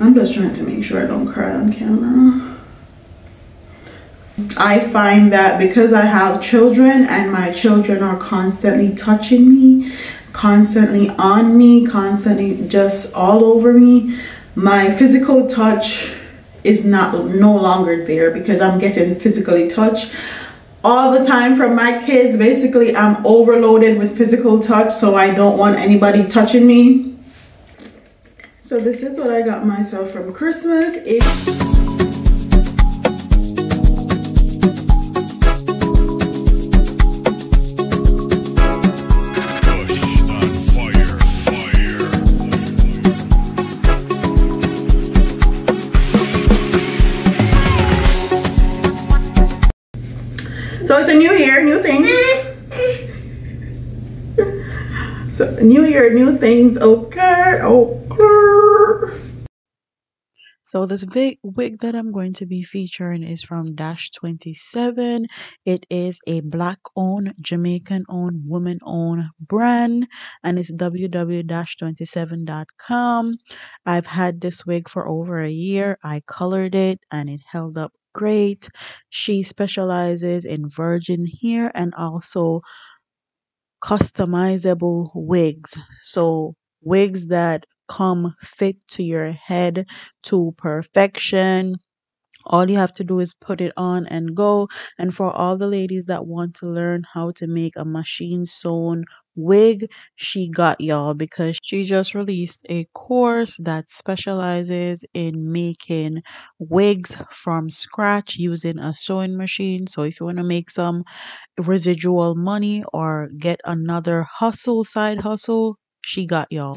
I'm just trying to make sure I don't cry on camera. I find that because I have children and my children are constantly touching me, constantly on me, constantly just all over me, my physical touch is no longer there because I'm getting physically touched all the time from my kids. Basically, I'm overloaded with physical touch, so I don't want anybody touching me. So this is what I got myself from Christmas. So it's a new year, new things. So new year, new things. Okay. So this wig that I'm going to be featuring is from Dash 27. It is a black owned, Jamaican owned, woman owned brand, and it's www.27.com. I've had this wig for over a year. I colored it and it held up great. She specializes in virgin hair and also customizable wigs. So wigs that come fit to your head to perfection. All you have to do is put it on and go. And for all the ladies that want to learn how to make a machine sewn wig, she got y'all, because she just released a course that specializes in making wigs from scratch using a sewing machine. So if you want to make some residual money or get another side hustle, she got y'all.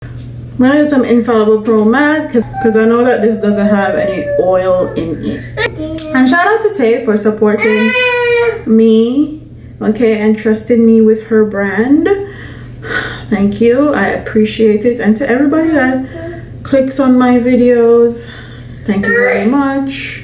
I'm gonna get some Infallible Pro Matte because I know that this doesn't have any oil in it. And shout out to Tay for supporting me, okay, and trusting me with her brand. Thank you, I appreciate it. And to everybody that clicks on my videos, thank you very much.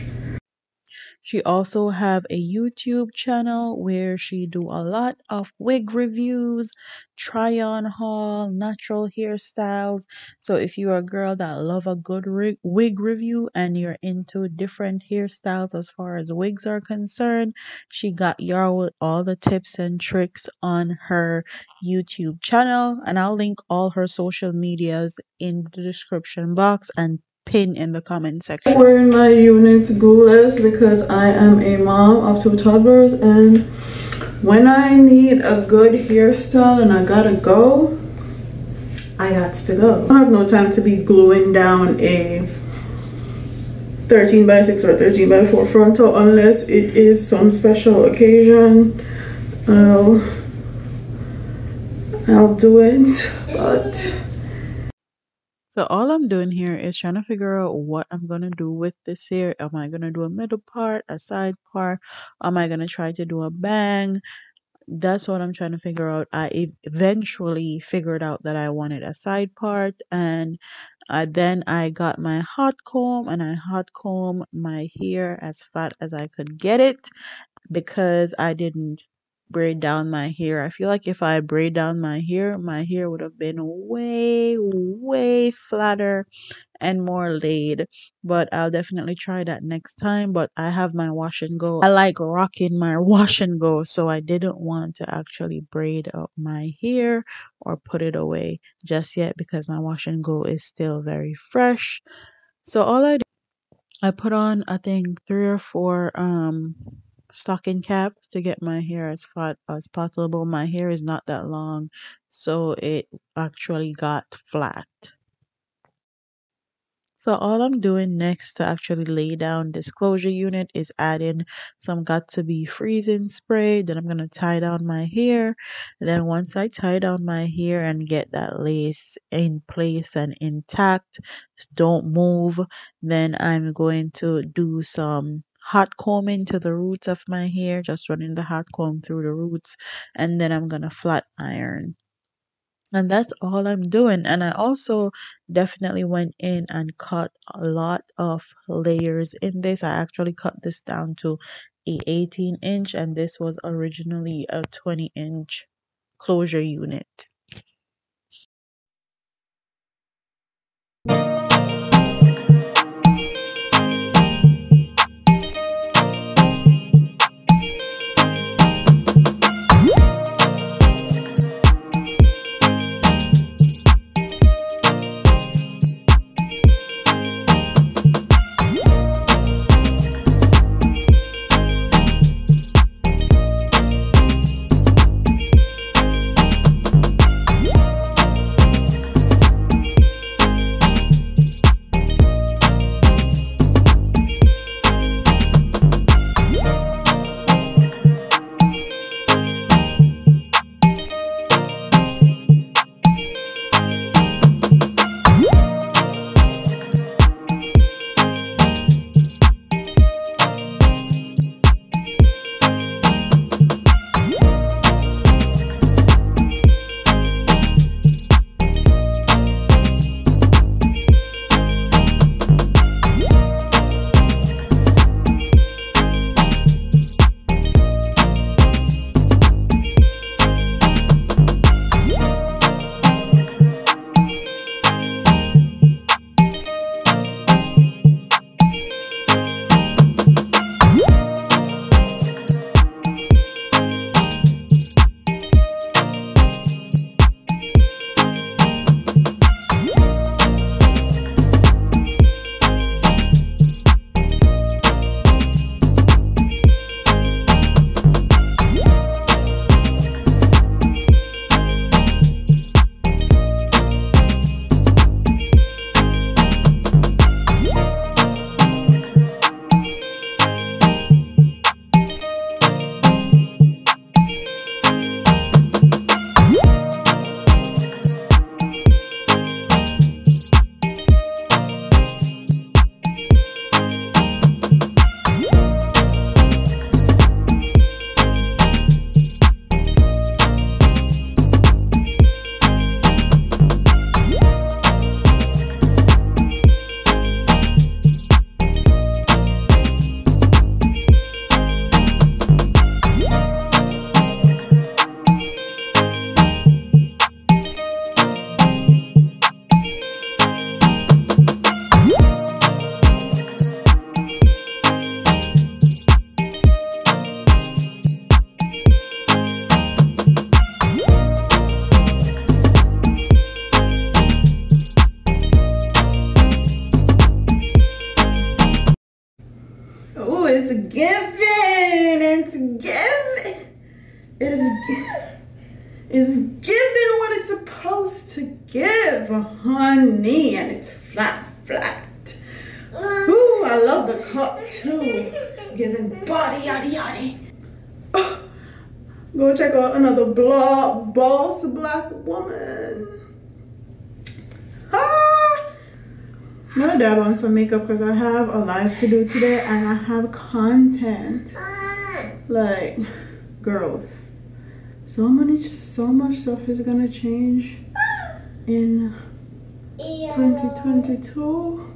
She also have a YouTube channel where she do a lot of wig reviews, try on haul, natural hairstyles. So if you're a girl that love a good wig review and you're into different hairstyles as far as wigs are concerned, she got y'all with all the tips and tricks on her YouTube channel. And I'll link all her social medias in the description box and pin in the comment section. I'm wearing my unit's glueless because I am a mom of 2 toddlers, and when I need a good hairstyle and I gotta go, I got to go. I have no time to be gluing down a 13x6 or 13x4 frontal unless it is some special occasion. I'll do it, but so all I'm doing here is trying to figure out what I'm going to do with this hair. Am I going to do a middle part, a side part? Am I going to try to do a bang? That's what I'm trying to figure out. I eventually figured out that I wanted a side part, and then I got my hot comb and I hot comb my hair as fat as I could get it, because I didn't braid down my hair. I feel like if I braid down my hair would have been way flatter and more laid. But I'll definitely try that next time. But I have my wash and go. I like rocking my wash and go, so I didn't want to actually braid up my hair or put it away just yet because my wash and go is still very fresh. So all I put on, I think, 3 or 4 stocking cap to get my hair as flat as possible. My hair is not that long, so it actually got flat. So all I'm doing next to actually lay down this closure unit is adding some got to be freezing spray. Then I'm going to tie down my hair. And then once I tie down my hair and get that lace in place and intact, don't move, then I'm going to do some hot combing to the roots of my hair, just running the hot comb through the roots, and then I'm going to flat iron. And that's all I'm doing. And I also definitely went in and cut a lot of layers in this. I actually cut this down to a 18-inch, and this was originally a 20-inch closure unit. giving. It's giving what it's supposed to give, honey, and it's flat. Ooh, I love the cut too. It's giving body yaddy. Go check out another boss black woman. I'm gonna dab on some makeup because I have a live to do today and I have content. Like, girls, so much stuff is gonna change in 2022.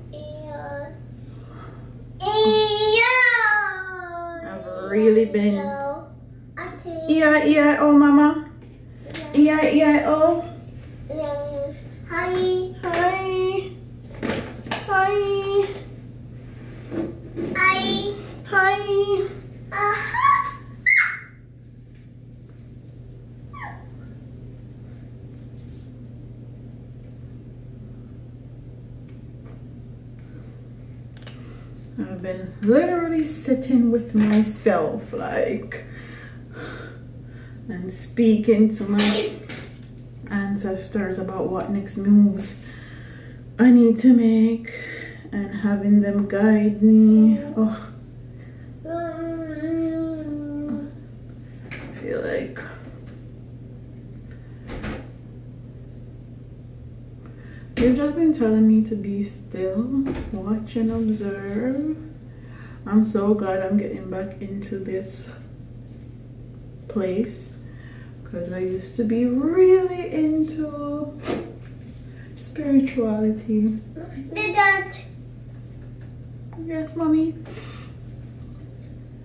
I've really been E-I-E-I-O, mama. E-I-E-I-O. Hi. I've been literally sitting with myself, like, and speaking to my ancestors about what next moves I need to make and having them guide me. Oh, I feel like they've just been telling me to be still, watch and observe. I'm so glad I'm getting back into this place because I used to be really into spirituality. Yes, mommy.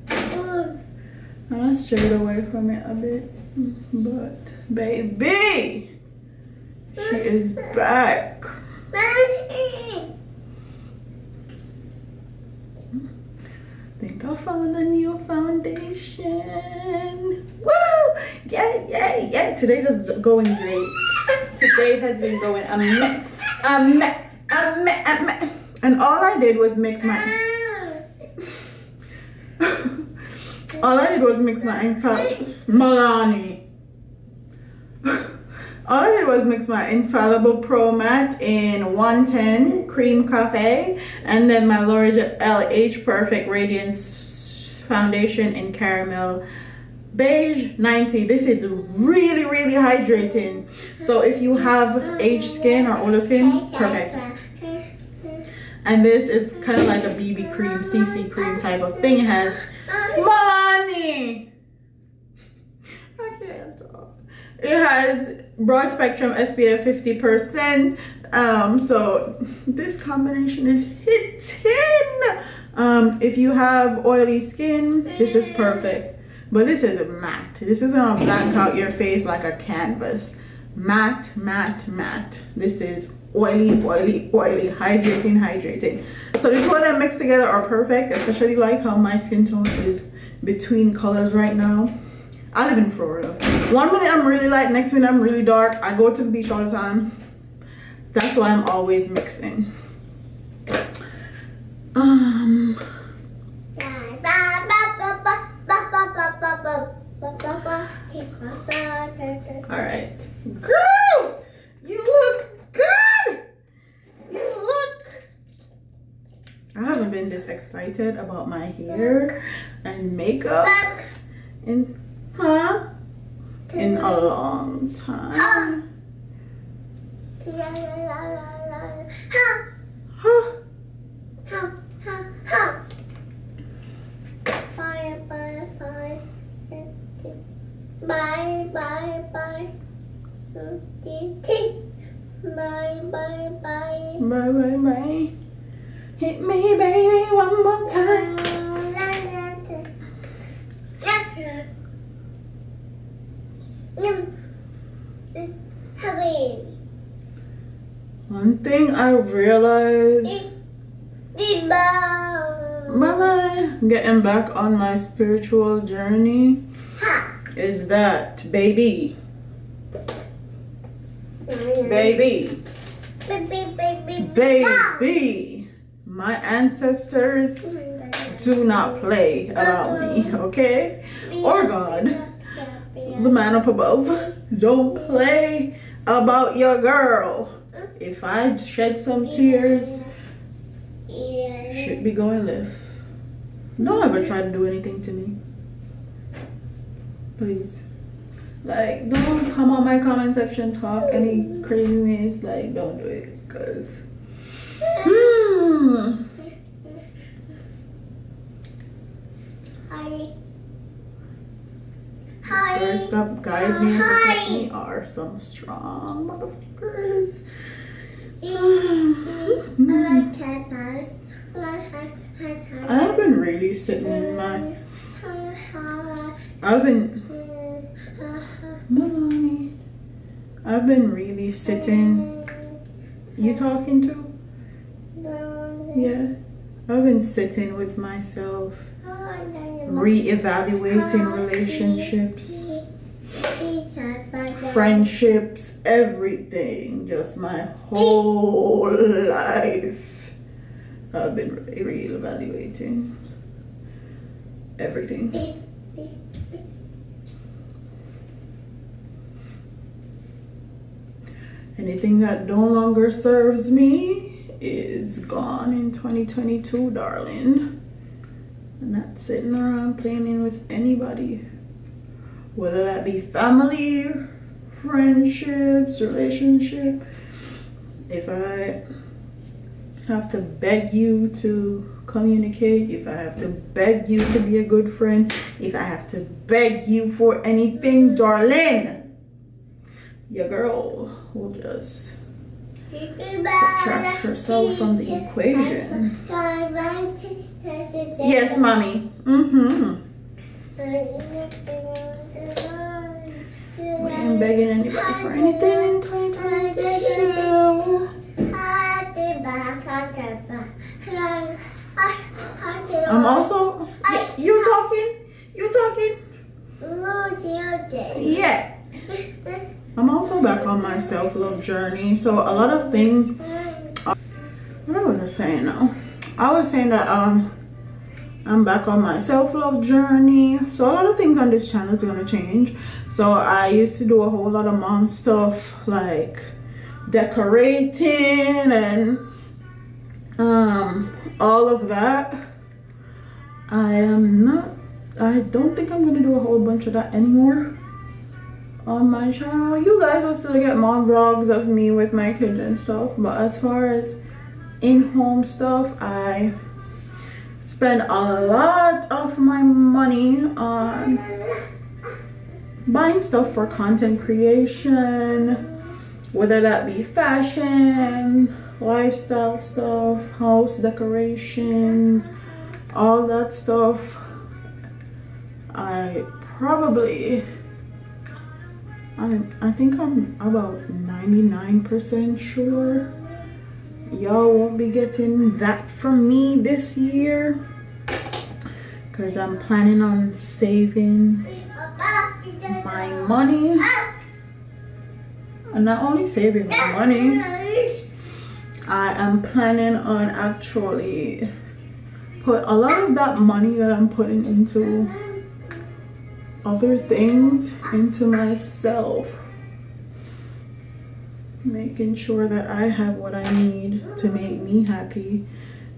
And I strayed away from it a bit, but baby, she is back. Think I found a new foundation. Woo! Yeah. Today's just going great. Today has been going and all I did was mix my infallible pro matte in 110 cream cafe, and then my L'Oreal LH Perfect Radiance foundation in caramel beige 90. This is really hydrating, so if you have age skin or older skin, perfect. And this is kind of like a BB cream, CC cream type of thing. It has Milani. I can't talk. It has broad spectrum SPF 50%. So this combination is hitting. If you have oily skin, this is perfect. But this is matte. This is gonna black out your face like a canvas. Matte. This is oily, hydrating. So the two of them mixed together are perfect, especially like how my skin tone is between colors right now. I live in Florida. 1 minute I'm really light, next minute I'm really dark. I go to the beach all the time. That's why I'm always mixing. All right, girl, you look good. I haven't been this excited about my hair and makeup in a long time. Bye. Hit me, baby, one more time. One thing I realized, getting back on my spiritual journey, is that baby, my ancestors do not play about me, okay? Or God, the man up above. Don't play about your girl. If I shed some tears, should be going left. Don't ever try to do anything to me. Please. Like, don't come on my comment section, talk any craziness. Like, don't do it, because the spirits that guide me and protect me are some strong motherfuckers. I've been really sitting in my I've been really sitting. You talking to? Yeah. I've been sitting with myself, re-evaluating relationships, friendships, everything. Just my whole life. I've been re-evaluating everything. Anything that no longer serves me is gone in 2022, darling. I'm not sitting around playing with anybody, whether that be family, friendships, relationship. If I have to beg you to communicate, if I have to beg you to be a good friend, if I have to beg you for anything, darling, your girl will just subtract herself from the equation. Yes, mommy. We ain't begging anybody for anything in 2022. I'm also, you talking? Yeah. I'm also back on my self-love journey. So a lot of things, what was I saying now? I was saying that I'm back on my self-love journey. So a lot of things on this channel is gonna change. So I used to do a whole lot of mom stuff, like decorating and all of that. I don't think I'm gonna do a whole bunch of that anymore on my channel. You guys will still get mom vlogs of me with my kids and stuff, but as far as in-home stuff, I spend a lot of my money on buying stuff for content creation, whether that be fashion, lifestyle stuff, house decorations, all that stuff. I think I'm about 99% sure y'all won't be getting that from me this year, because I'm planning on saving my money. And not only saving my money, I am planning on actually put a lot of that money that I'm putting into other things into myself, making sure that I have what I need to make me happy,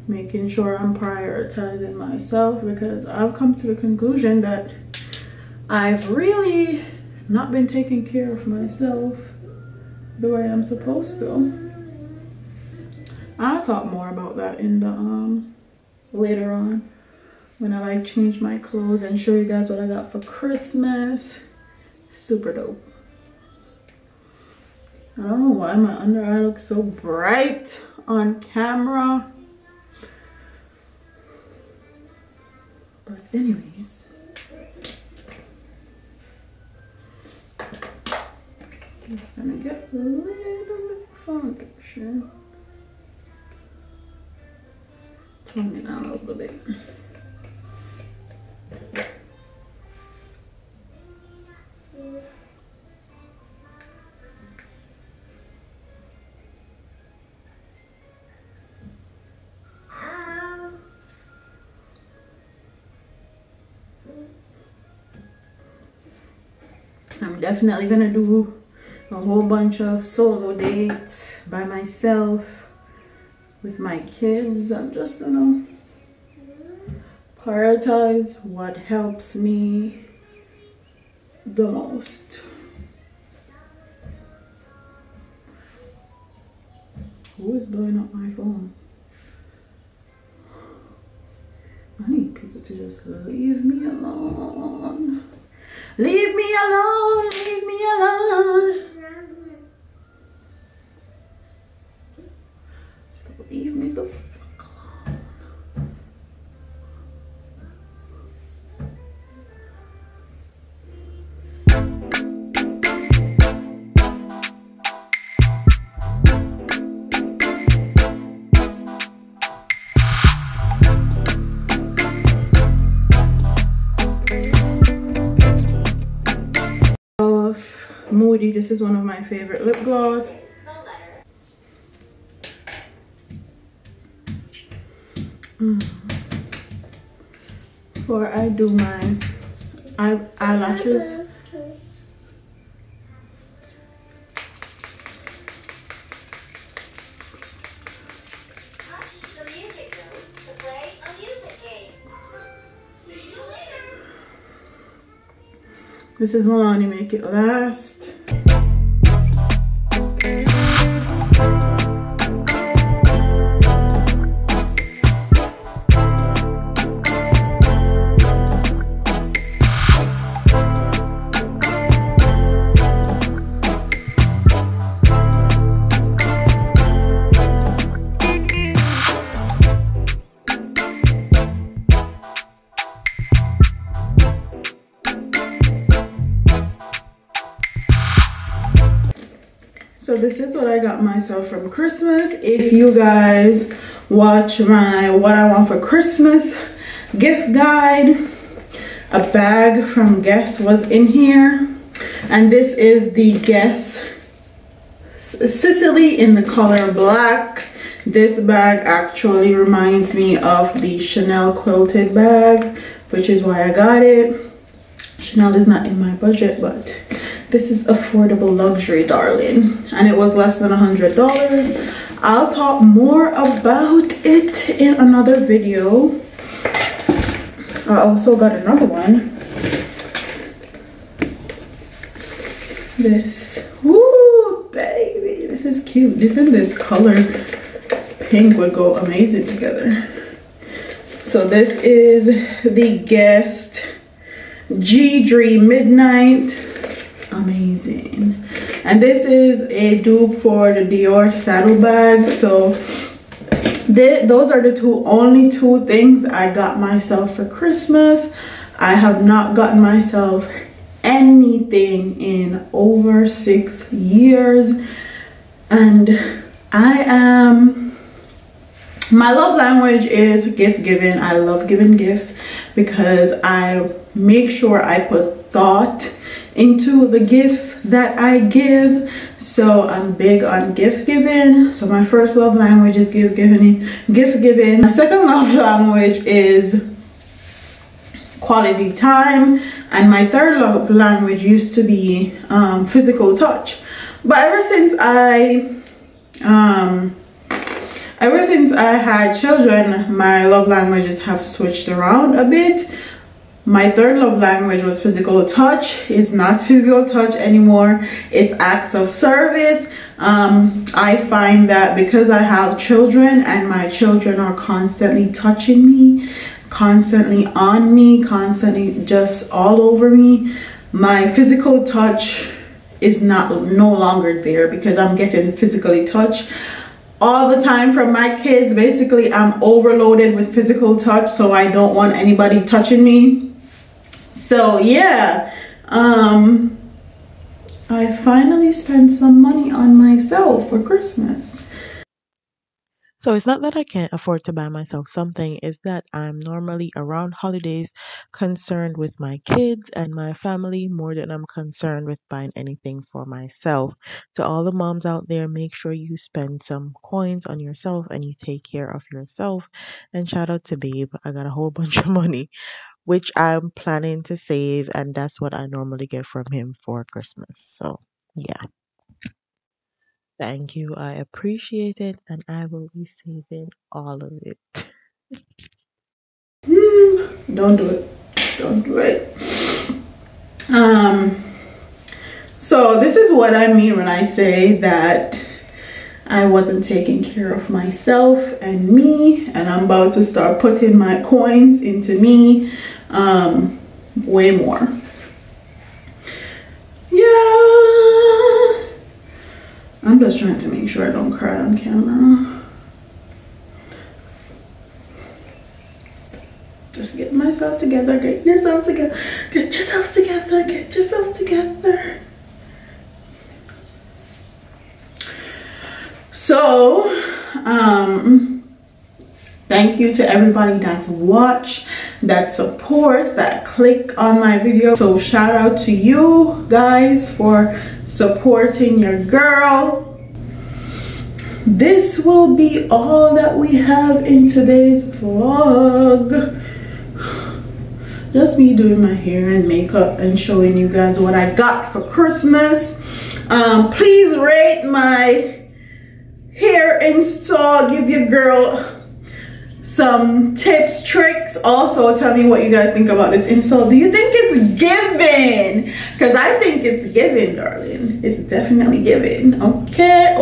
making sure I'm prioritizing myself, because I've come to the conclusion that I've really not been taking care of myself the way I'm supposed to. I'll talk more about that in the later on, when I like change my clothes and show you guys what I got for Christmas. Super dope. I don't know why my under eye looks so bright on camera, but anyways, I'm just gonna get a little bit of foundation, tone it out a little bit. Definitely gonna do a whole bunch of solo dates by myself with my kids. I'm just gonna prioritize what helps me the most. Who is blowing up my phone? I need people to just leave me alone. Leave me alone, leave me alone. Just leave me the fuck alone. Moody, this is one of my favorite lip gloss. Before I do my eyelashes, this is Milani Make It Last. So this is what I got myself from Christmas. If you guys watch my what I want for Christmas gift guide, a bag from Guess was in here. And this is the Guess Sicily in the color black. This bag actually reminds me of the Chanel quilted bag, which is why I got it. Chanel is not in my budget, but this is affordable luxury, darling, and it was less than $100. I'll talk more about it in another video. I also got another one. This, woo, baby, this is cute. This and this color pink would go amazing together. So this is the Guess G-Dream Midnight. Amazing. And this is a dupe for the Dior saddlebag. So those are the only two things I got myself for Christmas. I have not gotten myself anything in over 6 years, and my love language is gift giving. I love giving gifts because I make sure I put thought into the gifts that I give. So I'm big on gift giving. So my first love language is gift giving. My second love language is quality time, and my third love language used to be physical touch. But ever since I had children, my love languages have switched around a bit. My third love language was physical touch. It's not physical touch anymore. It's acts of service. I find that because I have children and my children are constantly touching me, constantly on me, constantly just all over me, my physical touch is no longer there because I'm getting physically touched all the time from my kids. Basically, I'm overloaded with physical touch, so I don't want anybody touching me. So yeah, I finally spent some money on myself for Christmas. So it's not that I can't afford to buy myself something, it's that I'm normally around holidays concerned with my kids and my family more than I'm concerned with buying anything for myself. To all the moms out there, make sure you spend some coins on yourself and you take care of yourself. And shout out to Babe, I got a whole bunch of money which I'm planning to save, and that's what I normally get from him for Christmas. So, yeah. Thank you. I appreciate it, and I will be saving all of it. Don't do it. Don't do it. So this is what I mean when I say that I wasn't taking care of myself and me, and I'm about to start putting my coins into me way more. Yeah, I'm just trying to make sure I don't cry on camera. Just get myself together. Get yourself together. Get yourself together. Get yourself together. So, thank you to everybody that watch, that supports, that click on my video. So shout out to you guys for supporting your girl. This will be all that we have in today's vlog. Just me doing my hair and makeup and showing you guys what I got for Christmas. Please rate my hair install, give your girl some tips, tricks. Also tell me what you guys think about this install. Do you think it's giving? Because I think it's giving, darling. It's definitely giving. Okay.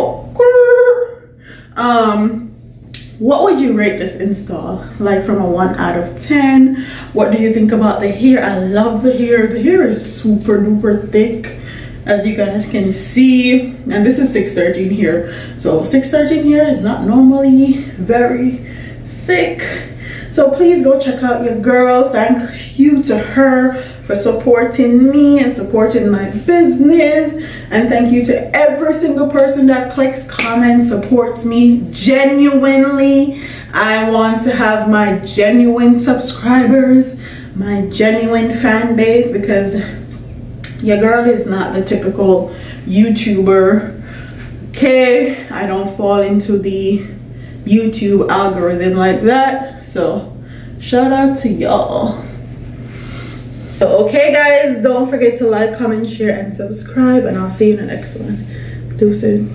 What would you rate this install? Like from a 1 out of 10. What do you think about the hair? I love the hair. The hair is super duper thick, as you guys can see, and this is 613 here. So 613 here is not normally very thick. So please go check out your girl. Thank you to her for supporting me and supporting my business. And thank you to every single person that clicks, comments, supports me genuinely. I want to have my genuine subscribers, my genuine fan base, because your girl is not the typical YouTuber. Okay, I don't fall into the YouTube algorithm like that. So shout out to y'all. Okay guys, don't forget to like, comment, share, and subscribe, and I'll see you in the next one. Deuces.